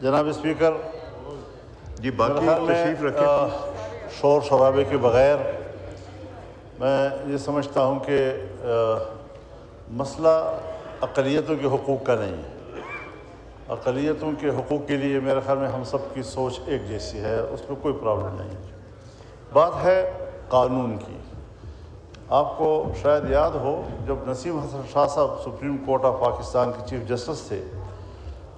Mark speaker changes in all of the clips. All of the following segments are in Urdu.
Speaker 1: جناب اسپیکر،
Speaker 2: جی باقی تشریف رکھیں.
Speaker 1: شور شرابے کے بغیر میں یہ سمجھتا ہوں کہ مسئلہ اقلیتوں کے حقوق کا نہیں ہے. اقلیتوں کے حقوق کے لیے میرے خیال میں ہم سب کی سوچ ایک جیسی ہے، اس میں کوئی پرابلم نہیں ہے. بات ہے قانون کی. آپ کو شاید یاد ہو جب نسیم حسن شاہ صاحب سپریم کورٹ آف پاکستان کے چیف جسٹس تھے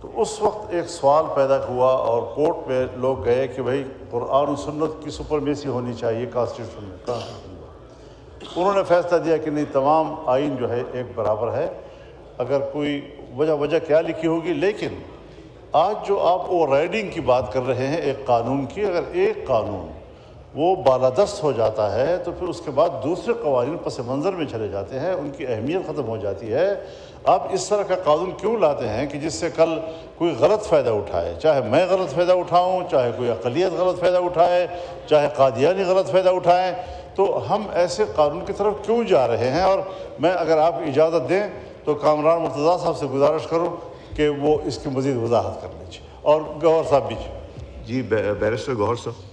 Speaker 1: تو اس وقت ایک سوال پیدا ہوا اور کورٹ میں لوگ گئے کہ بھائی قرآن و سنت کی سپرمیسی ہونی چاہیے کانسٹیٹیوشن میں. انہوں نے فیصلہ دیا کہ نہیں، تمام آئین جو ہے ایک برابر ہے. اگر کوئی وجہ کیا لکھی ہوگی، لیکن آج جو آپ اوور رائڈنگ کی بات کر رہے ہیں ایک قانون کی، اگر ایک قانون وہ بالادست ہو جاتا ہے تو پھر اس کے بعد دوسرے قوانین پس منظر میں چلے جاتے ہیں، ان کی اہمیت ختم ہو جاتی ہے. آپ اس طرح کا قانون کیوں لاتے ہیں کہ جس سے کل کوئی غلط فائدہ اٹھائے؟ چاہے میں غلط فائدہ اٹھاؤں، چاہے کوئی اقلیت غلط فائدہ اٹھائے، چاہے قادیانی غلط فائدہ اٹھائیں، تو ہم ایسے قانون کی طرف کیوں جا رہے ہیں؟ اور میں اگر آپ اجازت دیں تو کامران مرتضیٰ صاحب سے گزارش کروں کہ وہ اس کی مزید وضاحت کر لیجیے، اور گوہر صاحب بھی.
Speaker 2: جی بیرسٹر گوہر صاحب.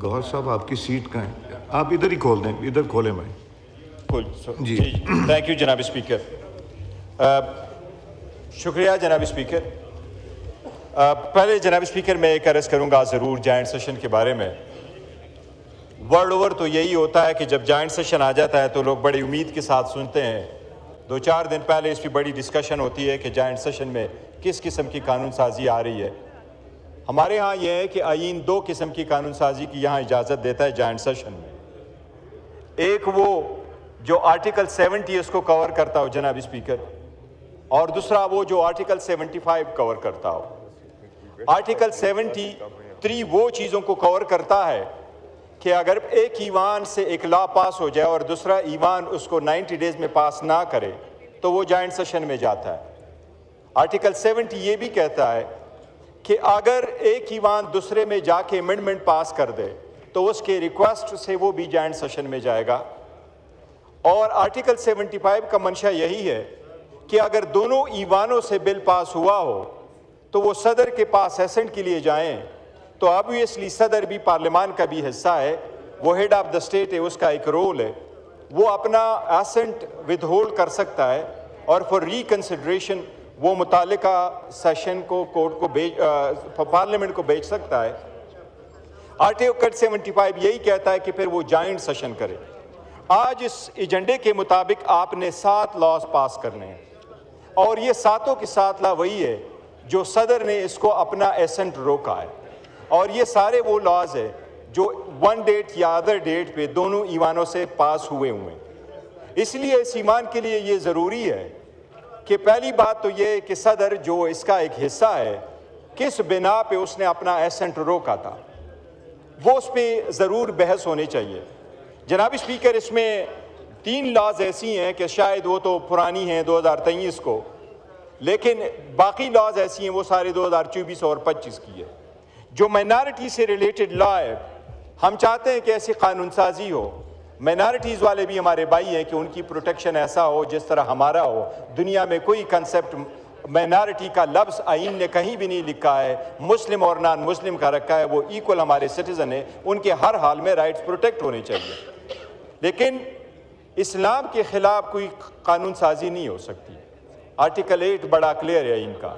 Speaker 2: گوہر صاحب آپ کی سیٹ کہاں ہے؟ آپ ادھر ہی کھول دیں، ادھر کھولیں میں.
Speaker 3: جی تھینک یو جناب اسپیکر. شکریہ جناب اسپیکر. پہلے جناب اسپیکر میں ایک عرض کروں گا ضرور جوائنٹ سیشن کے بارے میں. ورلڈ اوور تو یہی ہوتا ہے کہ جب جوائنٹ سیشن آ جاتا ہے تو لوگ بڑی امید کے ساتھ سنتے ہیں. 2-4 دن پہلے اس پہ بڑی ڈسکشن ہوتی ہے کہ جوائنٹ سیشن میں کس قسم کی قانون سازی آ رہی ہے. ہمارے ہاں یہ ہے کہ آئین 2 قسم کی قانون سازی کی یہاں اجازت دیتا ہے جوائنٹ سیشن میں. ایک وہ جو آرٹیکل 70 اس کو کور کرتا ہو جناب اسپیکر، اور دوسرا وہ جو آرٹیکل 75 کور کرتا ہو. آرٹیکل 73 وہ چیزوں کو کور کرتا ہے کہ اگر ایک ایوان سے ایک لا پاس ہو جائے اور دوسرا ایوان اس کو 90 ڈیز میں پاس نہ کرے تو وہ جوائنٹ سیشن میں جاتا ہے. آرٹیکل 70 یہ بھی کہتا ہے کہ اگر ایک ایوان دوسرے میں جا کے امینڈمنٹ پاس کر دے تو اس کے ریکویسٹ سے وہ بھی جوائنٹ سیشن میں جائے گا. اور آرٹیکل 75 کا منشا یہی ہے کہ اگر دونوں ایوانوں سے بل پاس ہوا ہو تو وہ صدر کے پاس ایسنٹ کے لیے جائیں، تو آبویسلی صدر بھی پارلیمان کا بھی حصہ ہے، وہ ہیڈ آف دا اسٹیٹ ہے، اس کا ایک رول ہے. وہ اپنا ایسنٹ ود ہولڈ کر سکتا ہے اور فار ریکنسیڈریشن وہ متعلقہ سیشن کو کورٹ کو پارلیمنٹ کو بھیج سکتا ہے. آرٹیکل 75 یہی کہتا ہے کہ پھر وہ جوائنٹ سیشن کرے. آج اس ایجنڈے کے مطابق آپ نے 7 لاز پاس کرنے ہیں، اور یہ 7 کے 7 لا وہی ہے جو صدر نے اس کو اپنا ایسنٹ روکا ہے. اور یہ سارے وہ لاز ہیں جو 1 ڈیٹ یا ادر ڈیٹ پہ دونوں ایوانوں سے پاس ہوئے ہیں. اس لیے اس ایمان کے لیے یہ ضروری ہے کہ پہلی بات تو یہ کہ صدر جو اس کا ایک حصہ ہے، کس بنا پہ اس نے اپنا ایسنٹ روکا تھا، وہ اس پہ ضرور بحث ہونی چاہیے. جناب اسپیکر، اس میں 3 لاز ایسی ہیں کہ شاید وہ تو پرانی ہیں 2023 کو، لیکن باقی لاز ایسی ہیں وہ سارے 2024 اور 25 کی ہے. جو مائنارٹی سے ریلیٹڈ لا ہے، ہم چاہتے ہیں کہ ایسی قانون سازی ہو. مائنارٹیز والے بھی ہمارے بھائی ہیں کہ ان کی پروٹیکشن ایسا ہو جس طرح ہمارا ہو. دنیا میں کوئی کنسیپٹ مائنارٹی کا لفظ آئین نے کہیں بھی نہیں لکھا ہے، مسلم اور نان مسلم کا رکھا ہے. وہ ایکول ہمارے سٹیزن ہیں، ان کے ہر حال میں رائٹس پروٹیکٹ ہونے چاہیے. لیکن اسلام کے خلاف کوئی قانون سازی نہیں ہو سکتی. آرٹیکل 8 بڑا کلیئر ہے ان کا.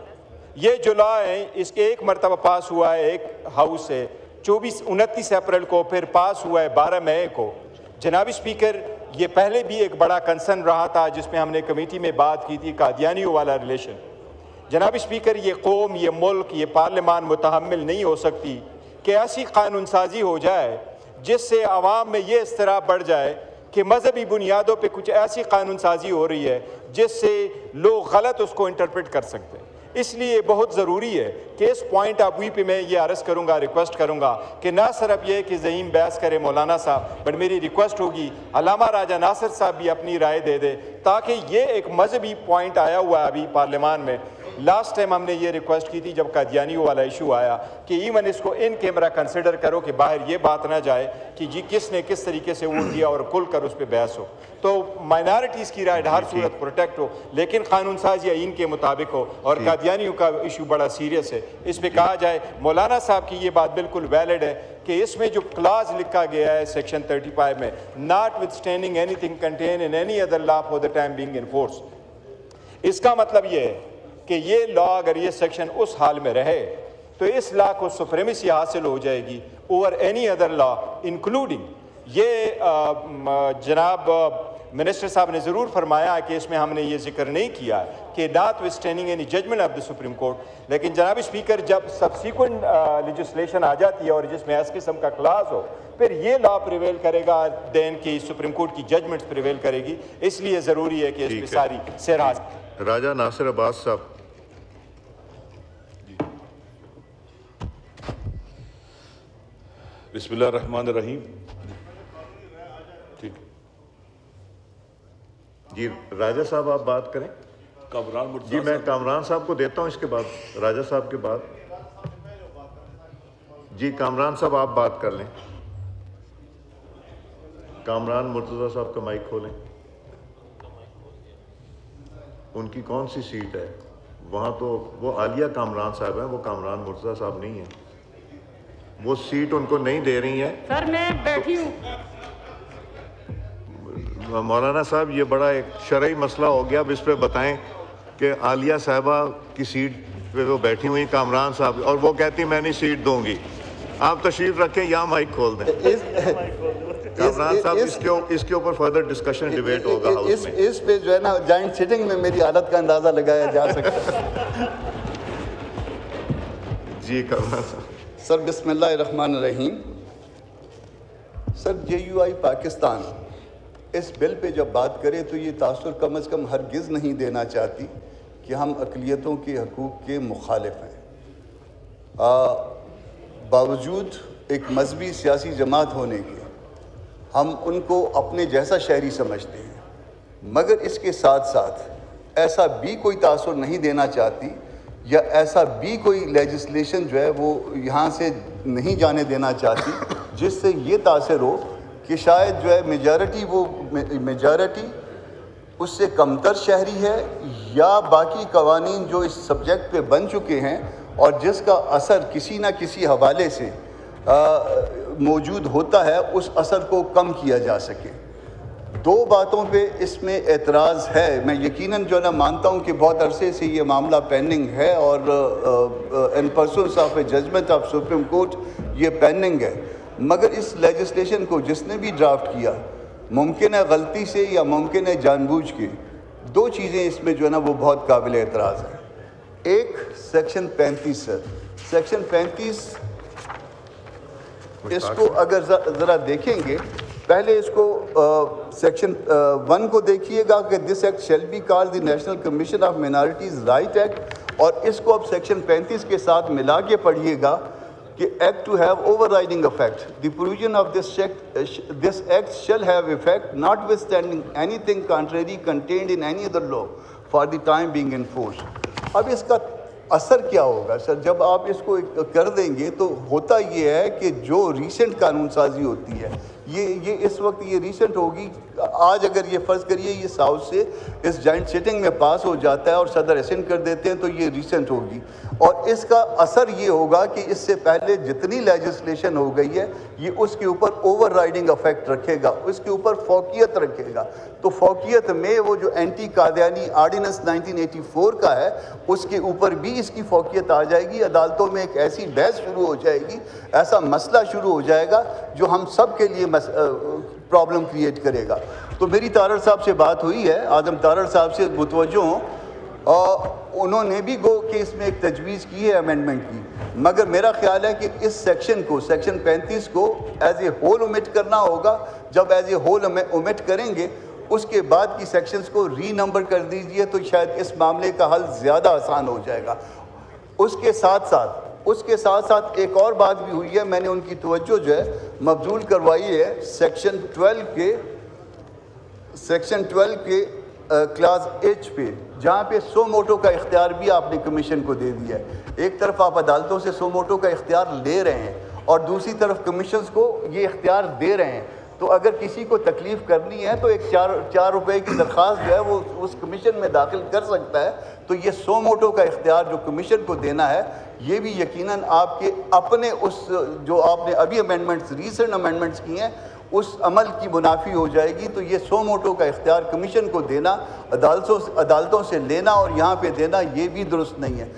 Speaker 3: یہ جو لا ہے اس کے ایک مرتبہ پاس ہوا ہے ایک ہاؤس سے 29 اپریل کو، پھر پاس ہوا ہے 12 مئی کو. جناب اسپیکر، یہ پہلے بھی ایک بڑا کنسرن رہا تھا جس میں ہم نے کمیٹی میں بات کی تھی، قادیانیوں والا ریلیشن. جناب اسپیکر، یہ قوم، یہ ملک، یہ پارلیمان متحمل نہیں ہو سکتی کہ ایسی قانون سازی ہو جائے جس سے عوام میں یہ اضطراب بڑھ جائے کہ مذہبی بنیادوں پہ کچھ ایسی قانون سازی ہو رہی ہے جس سے لوگ غلط اس کو انٹرپریٹ کر سکتے ہیں. اس لیے بہت ضروری ہے کہ اس پوائنٹ آف ویو پہ میں یہ عرض کروں گا، ریکویسٹ کروں گا کہ نہ صرف یہ کہ ذہین بحث کرے مولانا صاحب، بٹ میری ریکویسٹ ہوگی علامہ راجہ ناصر صاحب بھی اپنی رائے دے دے، تاکہ یہ ایک مذہبی پوائنٹ آیا ہوا ہے ابھی پارلیمان میں، لاسٹ ٹائم ہم نے یہ ریکویسٹ کی تھی جب قادیانیوں والا ایشو آیا کہ ایون اس کو ان کیمرہ کنسیڈر کرو کہ باہر یہ بات نہ جائے کہ جی کس نے کس طریقے سے ووٹ دیا اور کھل کر اس پہ بحث ہو. تو مائنارٹیز کی رائٹ ہر صورت پروٹیکٹ ہو لیکن قانون سازی آئین کے مطابق ہو. اور قادیانیوں کا ایشو بڑا سیریس ہے, اس پہ کہا جائے. مولانا صاحب کی یہ بات بالکل ویلڈ ہے کہ اس میں جو کلاز لکھا گیا ہے سیکشن 35 میں, notwithstanding anything contained in any other law for the time being in force, اس کا مطلب یہ ہے کہ یہ لا اگر یہ سیکشن اس حال میں رہے تو اس لا کو سپریمیسی حاصل ہو جائے گی اوور اینی ادر لا انکلوڈنگ. یہ جناب منسٹر صاحب نے ضرور فرمایا کہ اس میں ہم نے یہ ذکر نہیں کیا کہ notwithstanding any judgment of the Supreme Court, لیکن جناب اسپیکر جب سبسیکوینٹ لیجسلیشن آ جاتی ہے اور جس میں اس قسم کا کلاز ہو پھر یہ لا پریویل کرے گا دین کی سپریم کورٹ کی ججمنٹس پریویل کرے گی. اس لیے ضروری ہے کہ اس میں ساری سیراز.
Speaker 2: راجہ ناصر عباس صاحب.
Speaker 4: بسم اللہ الرحمن الرحیم. ٹھیک
Speaker 2: جی راجہ صاحب آپ بات کریں.
Speaker 4: کامران مرتضیٰ
Speaker 2: جی میں کامران صاحب کو دیتا ہوں اس کے بعد راجہ صاحب کے بعد. جی کامران صاحب آپ بات کر لیں. کامران مرتضیٰ صاحب کا مائک کھولیں. ان کی کون سی سیٹ ہے وہاں؟ تو وہ عالیہ کامران صاحب ہیں, وہ کامران مرتضیٰ صاحب نہیں ہیں. وہ سیٹ ان کو نہیں دے رہی ہیں.
Speaker 5: سر میں بیٹھی ہوں.
Speaker 2: مولانا صاحب یہ بڑا ایک شرعی مسئلہ ہو گیا. اب اس پہ بتائیں کہ عالیہ صاحبہ کی سیٹ پہ وہ بیٹھی ہوئی کامران صاحب اور وہ کہتی میں نہیں سیٹ دوں گی. آپ تشریف رکھیں, یہاں مائک کھول دیں. کامران صاحب اس کے اوپر فردر ڈسکشن ڈیبیٹ ہوگا ہاؤس میں.
Speaker 6: اس پہ جو ہے نا جوائنٹ سیٹنگ میں میری حالت کا اندازہ لگایا جا سکتا ہے.
Speaker 2: جی کامران صاحب.
Speaker 6: سر بسم اللہ الرحمن الرحیم. سر JUI پاکستان اس بل پہ جب بات کرے تو یہ تاثر کم از کم ہرگز نہیں دینا چاہتی کہ ہم اقلیتوں کے حقوق کے مخالف ہیں. باوجود ایک مذہبی سیاسی جماعت ہونے کے ہم ان کو اپنے جیسا شہری سمجھتے ہیں, مگر اس کے ساتھ ساتھ ایسا بھی کوئی تاثر نہیں دینا چاہتی یا ایسا بھی کوئی لیجسلیشن جو ہے وہ یہاں سے نہیں جانے دینا چاہتی جس سے یہ تاثر ہو کہ شاید جو ہے میجارٹی اس سے کمتر شہری ہے یا باقی قوانین جو اس سبجیکٹ پہ بن چکے ہیں اور جس کا اثر کسی نہ کسی حوالے سے موجود ہوتا ہے اس اثر کو کم کیا جا سکے. دو باتوں پہ اس میں اعتراض ہے. میں یقیناً جو ہے نا مانتا ہوں کہ بہت عرصے سے یہ معاملہ پینڈنگ ہے اور in presence of a judgment of Supreme Court یہ پینڈنگ ہے, مگر اس لیجسلیشن کو جس نے بھی ڈرافٹ کیا ممکن ہے غلطی سے یا ممکن ہے جان بوجھ کے, دو چیزیں اس میں جو ہے نا وہ بہت قابل اعتراض ہیں. ایک سیکشن 35 سر, سیکشن 35 اس کو اگر ذرا دیکھیں گے, پہلے اس کو سیکشن 1 کو دیکھیے گا کہ this act shall be call the National Commission of Minorities right act, اور اس کو اب سیکشن 35 کے ساتھ ملا کے پڑھیے گا کہ act to have overriding effect. The provision of this act shall have effect notwithstanding anything contrary contained in any other law for the time being in force. اب اس کا اثر کیا ہوگا سر جب آپ اس کو کر دیں گے؟ تو ہوتا یہ ہے کہ جو ریسنٹ قانون سازی ہوتی ہے یہ اس وقت یہ ریسنٹ ہوگی. آج اگر یہ فرض کریے یہ ساؤتھ سے اس جوائنٹ سیٹنگ میں پاس ہو جاتا ہے اور صدر اسینڈ کر دیتے ہیں تو یہ ریسنٹ ہوگی, اور اس کا اثر یہ ہوگا کہ اس سے پہلے جتنی لیجسلیشن ہو گئی ہے یہ اس کے اوپر اوور رائڈنگ افیکٹ رکھے گا, اس کے اوپر فوقیت رکھے گا. تو فوقیت میں وہ جو اینٹی قادیانی آرڈیننس 1984 کا ہے اس کے اوپر بھی اس کی فوقیت آ جائے گی. عدالتوں میں ایک ایسی بحث شروع ہو جائے گی, ایسا مسئلہ شروع ہو جائے گا جو ہم سب کے لیے پرابلم کریٹ کرے گا. تو میری تارڑ صاحب سے بات ہوئی ہے, اعظم تارڑ صاحب سے متوجہ ہوں, اور انہوں نے بھی گو کہ اس میں ایک تجویز کی ہے امینڈمنٹ کی, مگر میرا خیال ہے کہ اس سیکشن کو سیکشن 35 کو ایز اے ہول اومٹ کرنا ہوگا. جب ایز اے ہول اومٹ کریں گے اس کے بعد کی سیکشنز کو ری نمبر کر دیجئے تو شاید اس معاملے کا حل زیادہ آسان ہو جائے گا. اس کے ساتھ ساتھ ایک اور بات بھی ہوئی ہے, میں نے ان کی توجہ جو ہے مبذول کروائی ہے سیکشن 12 کے کلاس ایچ پہ جہاں پہ سو موٹو کا اختیار بھی آپ نے کمیشن کو دے دیا ہے. ایک طرف آپ عدالتوں سے سو موٹو کا اختیار لے رہے ہیں اور دوسری طرف کمیشنز کو یہ اختیار دے رہے ہیں. تو اگر کسی کو تکلیف کرنی ہے تو ایک 4 روپے کی درخواست جو ہے وہ اس کمیشن میں داخل کر سکتا ہے. تو یہ سو موٹو کا اختیار جو کمیشن کو دینا ہے یہ بھی یقیناً آپ کے اپنے اس جو آپ نے ابھی امینڈمنٹس ریسنٹ امینڈمنٹس کی ہیں اس عمل کی منافی ہو جائے گی. تو یہ سو موٹو کا اختیار کمیشن کو دینا، عدالتوں سے لینا اور یہاں پہ دینا، یہ بھی درست نہیں ہے.